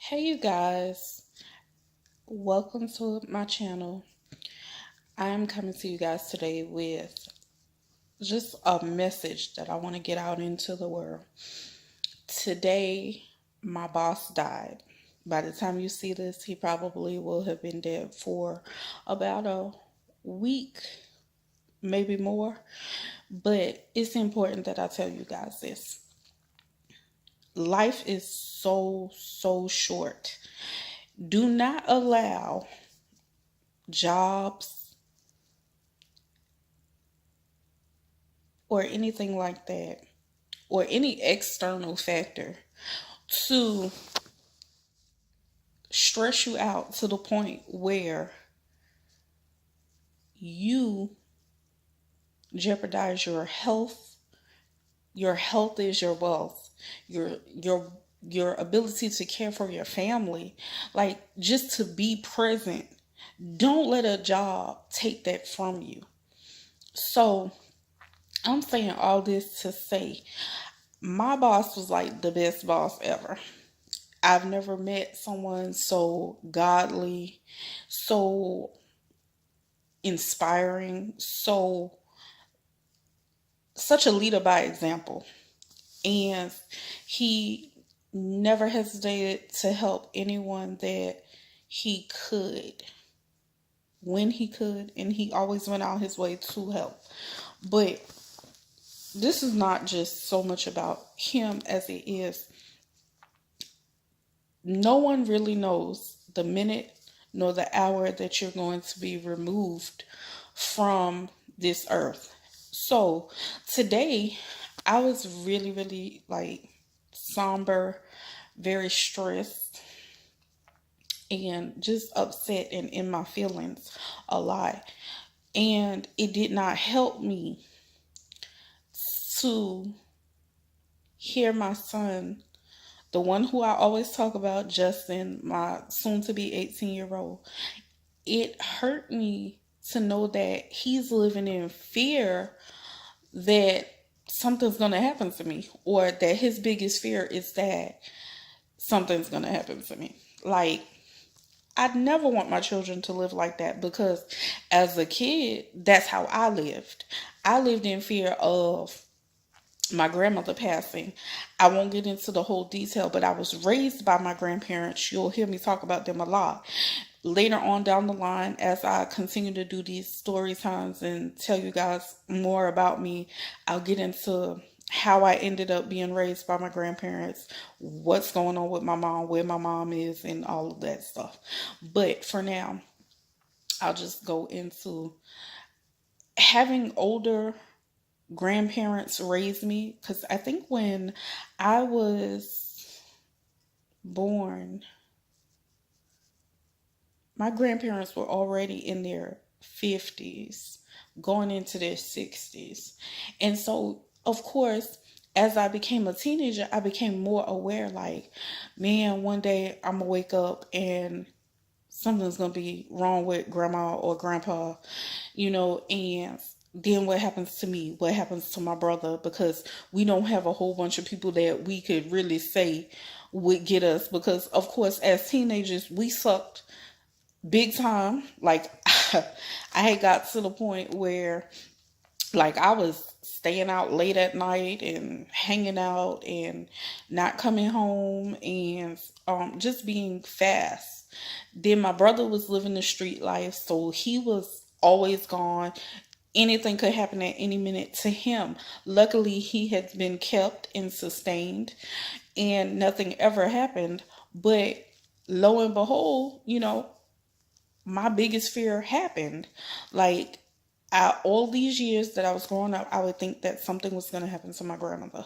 Hey, you guys, welcome to my channel. I'm coming to you guys today with just a message that I want to get out into the world. Today, my boss died. By the time you see this, he probably will have been dead for about a week, maybe more. But it's important that I tell you guys this. Life is so short. Do not allow jobs or anything like that, or any external factor to stress you out to the point where you jeopardize your health. Your health is your wealth. Your ability to care for your family, like just to be present. Don't let a job take that from you. So I'm saying all this to say my boss was like the best boss ever. I've never met someone so godly, so inspiring, such a leader by example. And he never hesitated to help anyone that he could when he could, and he always went out his way to help. But this is not just so much about him as it is, no one really knows the minute nor the hour that you're going to be removed from this earth. So today I was really like somber, very stressed, and just upset and in my feelings a lot. And it did not help me to hear my son, the one who I always talk about, Justin, my soon to be 18-year-old. It hurt me to know that he's living in fear that something's going to happen to me, or that his biggest fear is that something's going to happen to me. Like, I'd never want my children to live like that, because as a kid, that's how I lived. I lived in fear of my grandmother passing. I won't get into the whole detail, but I was raised by my grandparents. You'll hear me talk about them a lot. Later on down the line, as I continue to do these story times and tell you guys more about me, I'll get into how I ended up being raised by my grandparents, what's going on with my mom, where my mom is, and all of that stuff. But for now, I'll just go into having older grandparents raise me, because I think when I was born, my grandparents were already in their 50s, going into their 60s. And so, of course, as I became a teenager, I became more aware, like, man, one day I'm going to wake up and something's going to be wrong with grandma or grandpa, and then what happens to me? What happens to my brother? Because we don't have a whole bunch of people that we could really say would get us. Because, of course, as teenagers, we sucked big time. Like, I had got to the point where, like, I was staying out late at night and hanging out and not coming home, and just being fast. Then my brother was living the street life, so he was always gone. Anything could happen at any minute to him. Luckily, he had been kept and sustained, and nothing ever happened. But lo and behold, my biggest fear happened. Like, all these years that I was growing up, I would think that something was going to happen to my grandmother.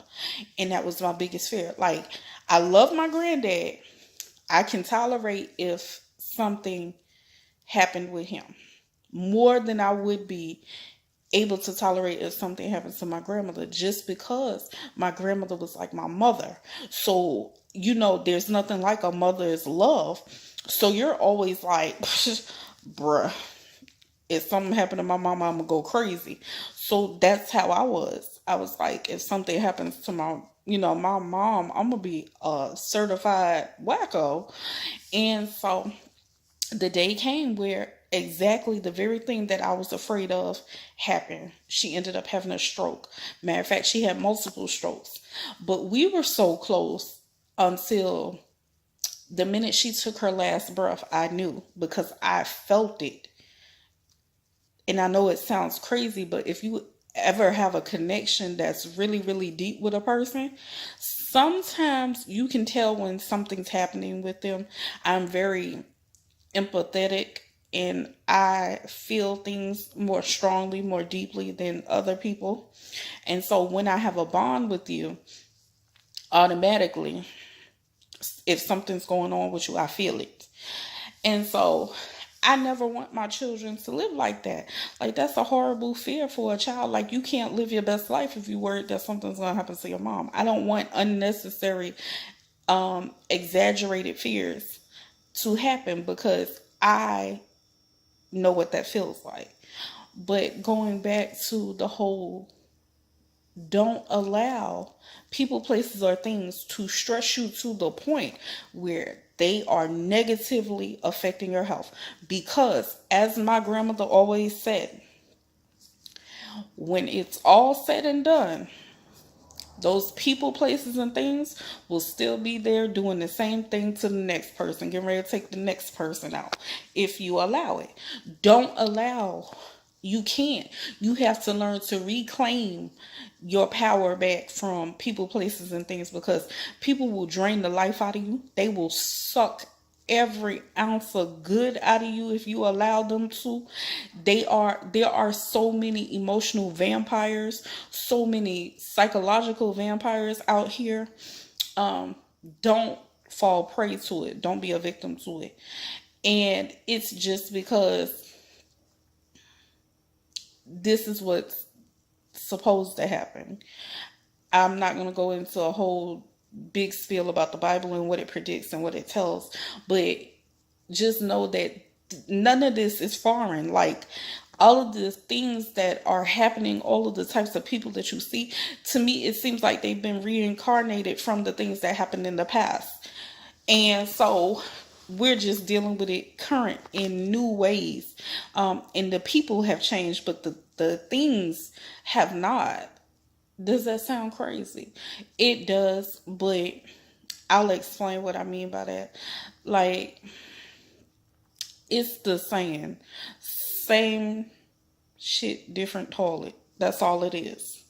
And that was my biggest fear. Like, I love my granddad. I can tolerate if something happened with him more than I would be able to tolerate if something happens to my grandmother, just because my grandmother was like my mother. So, there's nothing like a mother's love. So you're always like, bruh, if something happened to my mama, I'm gonna go crazy. So that's how I was. I was like, if something happens to my my mom, I'm gonna be a certified wacko. And so the day came where exactly the very thing that I was afraid of happened. She ended up having a stroke. Matter of fact, she had multiple strokes. But we were so close until the minute she took her last breath, I knew because I felt it. And I know it sounds crazy, but if you ever have a connection that's really, really deep with a person, sometimes you can tell when something's happening with them. I'm very empathetic and I feel things more strongly, more deeply than other people. And so when I have a bond with you, automatically, if something's going on with you, I feel it. And so I never want my children to live like that. Like, that's a horrible fear for a child. Like, you can't live your best life if you're worried that something's going to happen to your mom. I don't want unnecessary, exaggerated fears to happen because I know what that feels like. But going back to the whole, don't allow people, places, or things to stress you to the point where they are negatively affecting your health. Because, as my grandmother always said, when it's all said and done, those people, places, and things will still be there doing the same thing to the next person, getting ready to take the next person out if you allow it. Don't allow. You can't. You have to learn to reclaim your power back from people, places, and things because people will drain the life out of you. They will suck every ounce of good out of you if you allow them to. There are so many emotional vampires, so many psychological vampires out here. Don't fall prey to it. Don't be a victim to it. And it's just because this is what's supposed to happen. I'm not going to go into a whole big spiel about the Bible and what it predicts and what it tells, but just know that none of this is foreign. Like, all of the things that are happening, all of the types of people that you see, to me, it seems like they've been reincarnated from the things that happened in the past. And so we're just dealing with it current in new ways. And the people have changed, but the things have not. Does that sound crazy? It does, but I'll explain what I mean by that. Like, it's the saying, same shit, different toilet. That's all it is.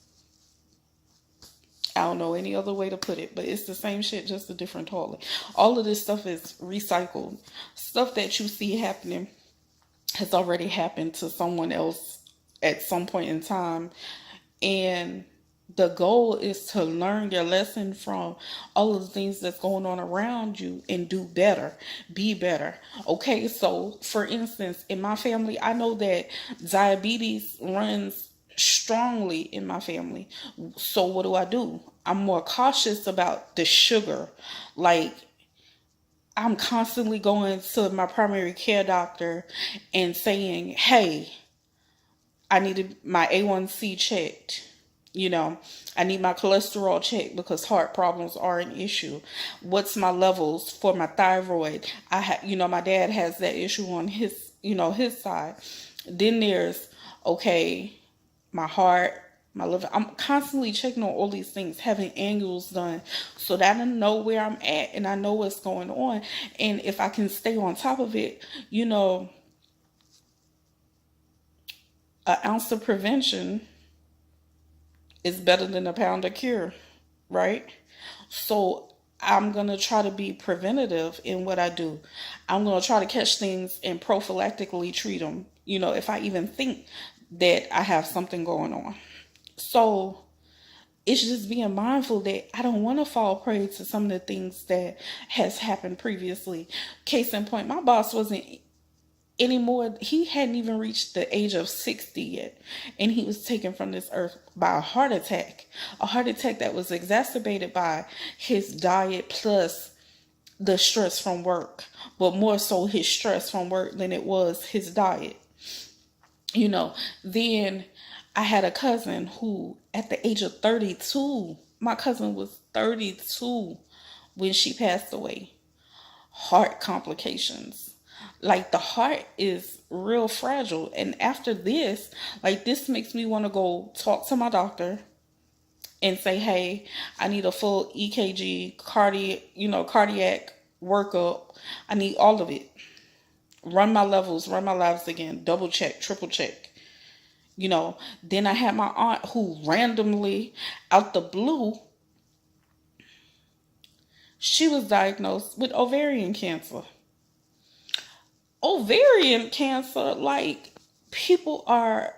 I don't know any other way to put it, but it's the same shit, just a different toilet. All of this stuff is recycled. Stuff that you see happening has already happened to someone else at some point in time. And the goal is to learn your lesson from all of the things that's going on around you and do better, be better. Okay, so for instance, in my family, I know that diabetes runs strongly in my family. So what do? I'm more cautious about the sugar. Like, I'm constantly going to my primary care doctor and saying, hey, I needed my A1C checked. I need my cholesterol checked because heart problems are an issue. What's my levels for my thyroid? My dad has that issue on his side. Then there's, okay, my heart, my liver. I'm constantly checking on all these things, having annuals done so that I know where I'm at and I know what's going on. And if I can stay on top of it, an ounce of prevention is better than a pound of cure, right? So I'm going to try to be preventative in what I do. I'm going to try to catch things and prophylactically treat them, if I even think that I have something going on. So it's just being mindful that I don't want to fall prey to some of the things that has happened previously. Case in point, my boss wasn't anymore. He hadn't even reached the age of 60 yet, and he was taken from this earth by a heart attack that was exacerbated by his diet plus the stress from work, but more so his stress from work than it was his diet. Then I had a cousin who, at the age of 32, My cousin was 32 when she passed away. Heart complications. Like the heart is real fragile. And after this, like this makes me want to go talk to my doctor and say, hey, I need a full EKG, cardiac workup. I need all of it. Run my levels, run my labs again, double check, triple check. Then I had my aunt who randomly, out the blue, she was diagnosed with ovarian cancer. Ovarian cancer, like people are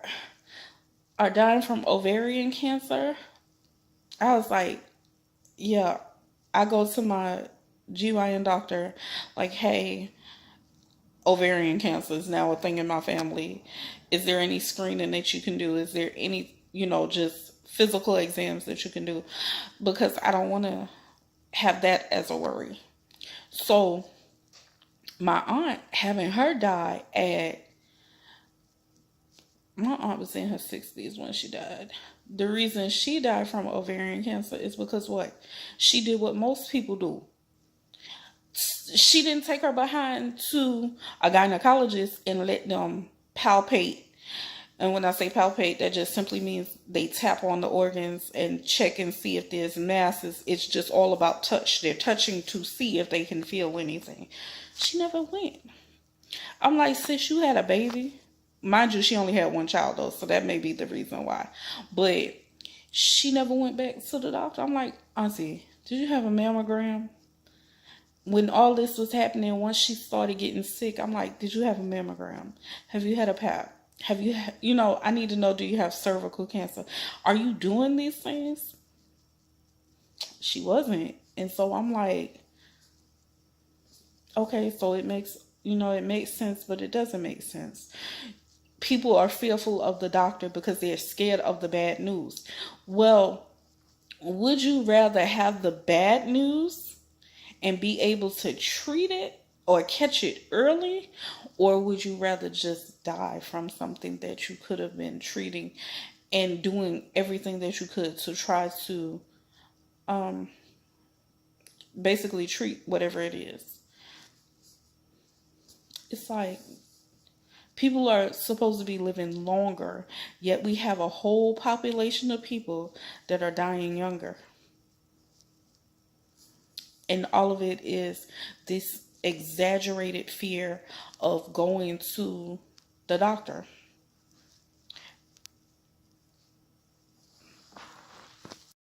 dying from ovarian cancer. I was like, yeah. I go to my GYN doctor, like, hey, ovarian cancer is now a thing in my family. Is there any screening that you can do? Is there any, just physical exams that you can do? Because I don't want to have that as a worry. So my aunt, having her die my aunt was in her 60s when she died. The reason she died from ovarian cancer is because what? She did what most people do. She didn't take her behind to a gynecologist and let them palpate. And when I say palpate, that just simply means they tap on the organs and check and see if there's masses. It's just all about touch. They're touching to see if they can feel anything. She never went. I'm like, sis, you had a baby. Mind you, she only had one child though, so that may be the reason why. But she never went back to the doctor. I'm like, Auntie, did you have a mammogram? When all this was happening, once she started getting sick, I'm like, did you have a mammogram? Have you had a pap? Have you, I need to know, do you have cervical cancer? Are you doing these things? She wasn't. And so I'm like, okay, so it makes sense, but it doesn't make sense. People are fearful of the doctor because they're scared of the bad news. Well, would you rather have the bad news and be able to treat it or catch it early? Or would you rather just die from something that you could have been treating and doing everything that you could to try to basically treat whatever it is? It's like people are supposed to be living longer, yet we have a whole population of people that are dying younger. And all of it is this exaggerated fear of going to the doctor.